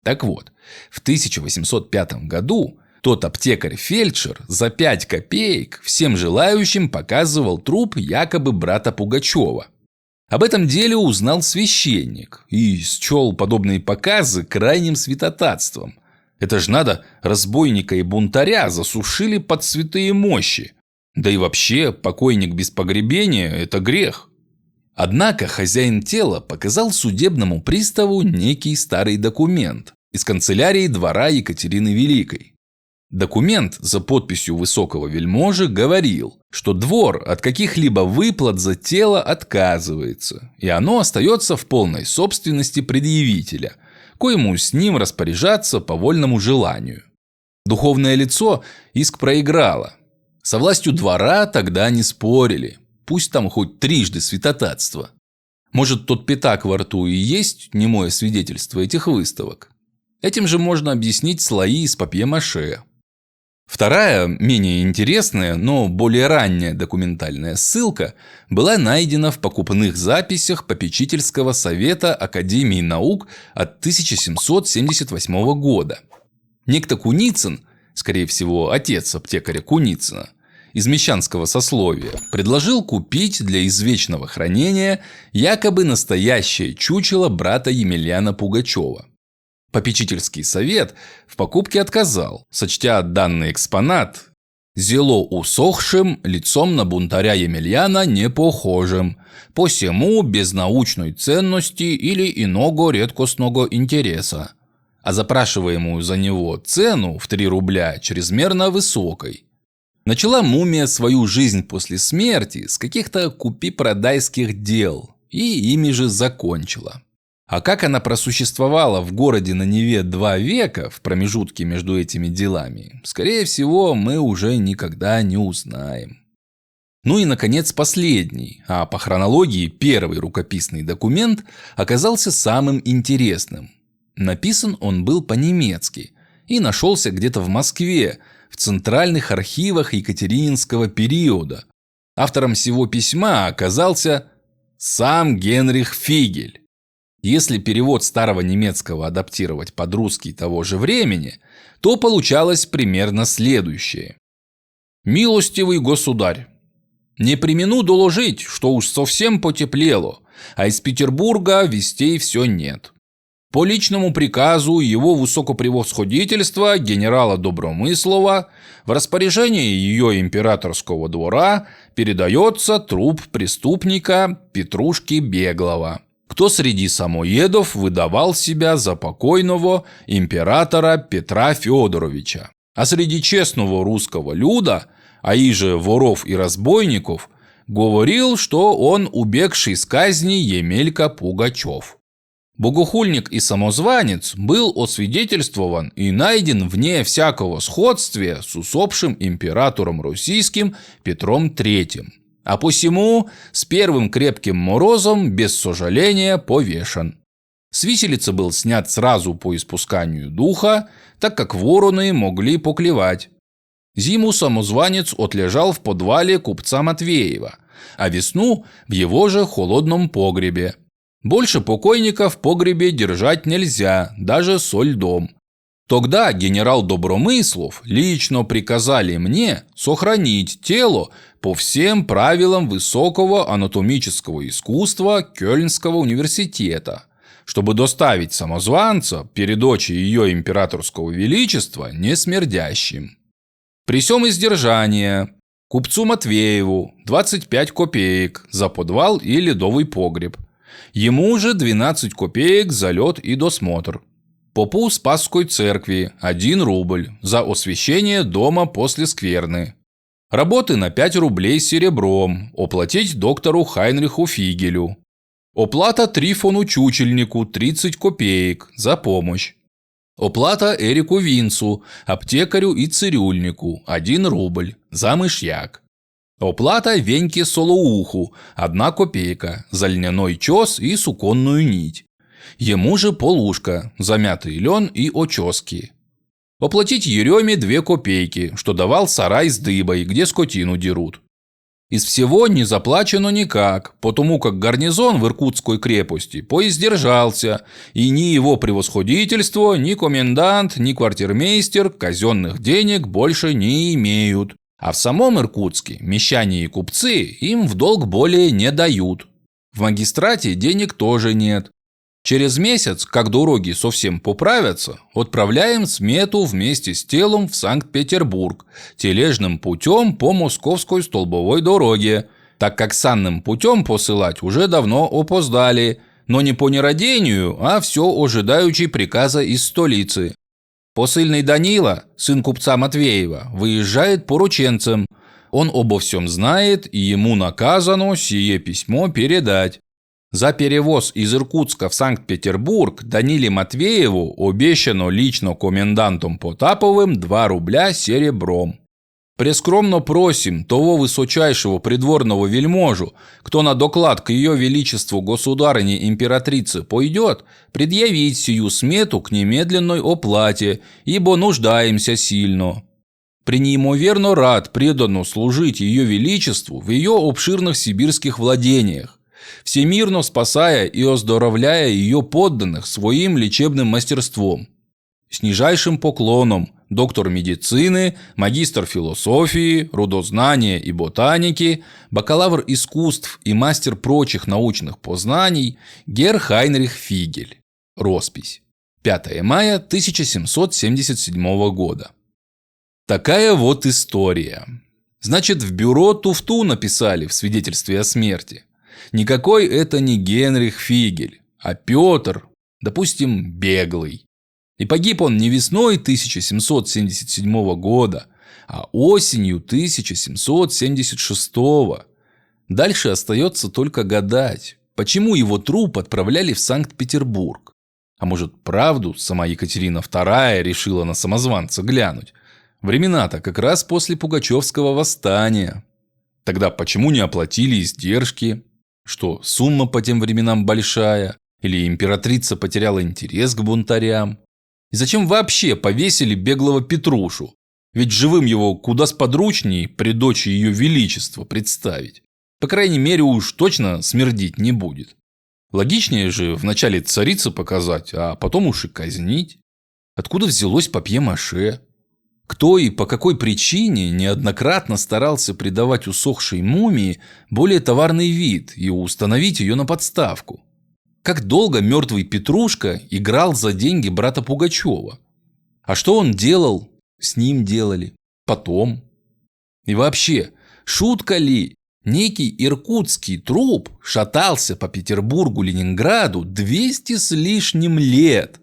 Так вот, в 1805 году тот аптекарь-фельдшер за 5 копеек всем желающим показывал труп якобы брата Пугачева. Об этом деле узнал священник и счел подобные показы крайним святотатством. Это ж надо, разбойника и бунтаря засушили под святые мощи. Да и вообще, покойник без погребения – это грех. Однако хозяин тела показал судебному приставу некий старый документ из канцелярии двора Екатерины Великой. Документ за подписью высокого вельможи говорил, что двор от каких-либо выплат за тело отказывается, и оно остается в полной собственности предъявителя, коему с ним распоряжаться по вольному желанию. Духовное лицо иск проиграло. Со властью двора тогда не спорили, пусть там хоть трижды святотатство. Может, тот пятак во рту и есть немое свидетельство этих выставок? Этим же можно объяснить слои из папье-маше. Вторая, менее интересная, но более ранняя документальная ссылка была найдена в покупных записях Попечительского совета Академии наук от 1778 года. Некто Куницын, скорее всего, отец аптекаря Куницына, из мещанского сословия, предложил купить для извечного хранения якобы настоящее чучело брата Емельяна Пугачева. Попечительский совет в покупке отказал, сочтя данный экспонат «зело усохшим, лицом на бунтаря Емельяна не похожим, посему без научной ценности или иного редкостного интереса», а запрашиваемую за него цену в 3 рубля чрезмерно высокой. Начала мумия свою жизнь после смерти с каких-то купи-продайских дел и ими же закончила. А как она просуществовала в городе на Неве 2 века в промежутке между этими делами, скорее всего, мы уже никогда не узнаем. Ну и, наконец, последний, а по хронологии первый рукописный документ оказался самым интересным. Написан он был по-немецки и нашелся где-то в Москве, в центральных архивах Екатерининского периода. Автором всего письма оказался сам Генрих Фигель. Если перевод старого немецкого адаптировать под русский того же времени, то получалось примерно следующее. «Милостивый государь, не премину доложить, что уж совсем потеплело, а из Петербурга вестей все нет. По личному приказу его высокопревосходительства генерала Добромыслова в распоряжение ее императорского двора передается труп преступника Петрушки Беглова, кто среди самоедов выдавал себя за покойного императора Петра Федоровича, а среди честного русского люда, а иже воров и разбойников, говорил, что он убегший с казни Емелька Пугачев. Богохульник и самозванец был освидетельствован и найден вне всякого сходствия с усопшим императором российским Петром III, а посему с первым крепким морозом без сожаления повешен. С виселицы был снят сразу по испусканию духа, так как вороны могли поклевать. Зиму самозванец отлежал в подвале купца Матвеева, а весну в его же холодном погребе. Больше покойника в погребе держать нельзя, даже со льдом. Тогда генерал Добромыслов лично приказали мне сохранить тело по всем правилам высокого анатомического искусства Кёльнского университета, чтобы доставить самозванца перед очи ее императорского величества несмердящим. При сём издержание купцу Матвееву 25 копеек за подвал и ледовый погреб. Ему же 12 копеек за лед и досмотр. Попу Спасской церкви 1 рубль за освящение дома после скверны. Работы на 5 рублей серебром оплатить доктору Хайнриху Фигелю. Оплата Трифону Чучельнику 30 копеек за помощь. Оплата Эрику Винцу, аптекарю и цирюльнику 1 рубль за мышьяк. Оплата Веньке Солоуху 1 копейка за льняной чес и суконную нить. Ему же полушка за мятый лен и очески. Оплатить Ереме 2 копейки, что давал сарай с дыбой, где скотину дерут. Из всего не заплачено никак, потому как гарнизон в Иркутской крепости поиздержался, и ни его превосходительство, ни комендант, ни квартирмейстер казенных денег больше не имеют. А в самом Иркутске мещане и купцы им в долг более не дают. В магистрате денег тоже нет. Через месяц, как дороги совсем поправятся, отправляем смету вместе с телом в Санкт-Петербург тележным путем по Московской столбовой дороге, так как санным путем посылать уже давно опоздали, но не по нерадению, а все ожидаючи приказа из столицы. Посыльный Данила, сын купца Матвеева, выезжает порученцем. Он обо всем знает, и ему наказано сие письмо передать. За перевоз из Иркутска в Санкт-Петербург Даниле Матвееву обещано лично комендантом Потаповым 2 рубля серебром. Прескромно просим того высочайшего придворного вельможу, кто на доклад к ее величеству государыне императрице пойдет, предъявить сию смету к немедленной оплате, ибо нуждаемся сильно. Преимоверно рад преданно служить ее величеству в ее обширных сибирских владениях, всемирно спасая и оздоровляя ее подданных своим лечебным мастерством. С нижайшим поклоном доктор медицины, магистр философии, родознания и ботаники, бакалавр искусств и мастер прочих научных познаний гер Хайнрих Фигель. Роспись. 5 мая 1777 года. Такая вот история. Значит, в бюро туфту написали в свидетельстве о смерти. Никакой это не Генрих Фигель, а Петр, допустим, Беглый. И погиб он не весной 1777 года, а осенью 1776-го. Дальше остается только гадать, почему его труп отправляли в Санкт-Петербург. А может, правду сама Екатерина II решила на самозванца глянуть? Времена-то как раз после Пугачевского восстания. Тогда почему не оплатили издержки? Что, сумма по тем временам большая? Или императрица потеряла интерес к бунтарям? И зачем вообще повесили беглого Петрушу? Ведь живым его куда сподручней при дочи ее величества представить. По крайней мере, уж точно смердить не будет. Логичнее же вначале царице показать, а потом уж и казнить. Откуда взялось папье-маше? Кто и по какой причине неоднократно старался придавать усохшей мумии более товарный вид и установить ее на подставку? Как долго мертвый Петрушка играл за деньги брата Пугачева? А что он делал, с ним делали потом? И вообще, шутка ли? Некий иркутский труп шатался по Петербургу, Ленинграду 200 с лишним лет.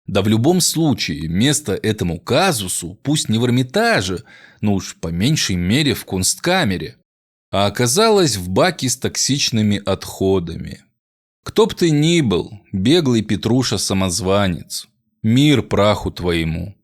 Да в любом случае, место этому казусу, пусть не в Эрмитаже, но уж по меньшей мере в Кунсткамере, а оказалось в баке с токсичными отходами. Кто б ты ни был, беглый Петруша-самозванец, мир праху твоему.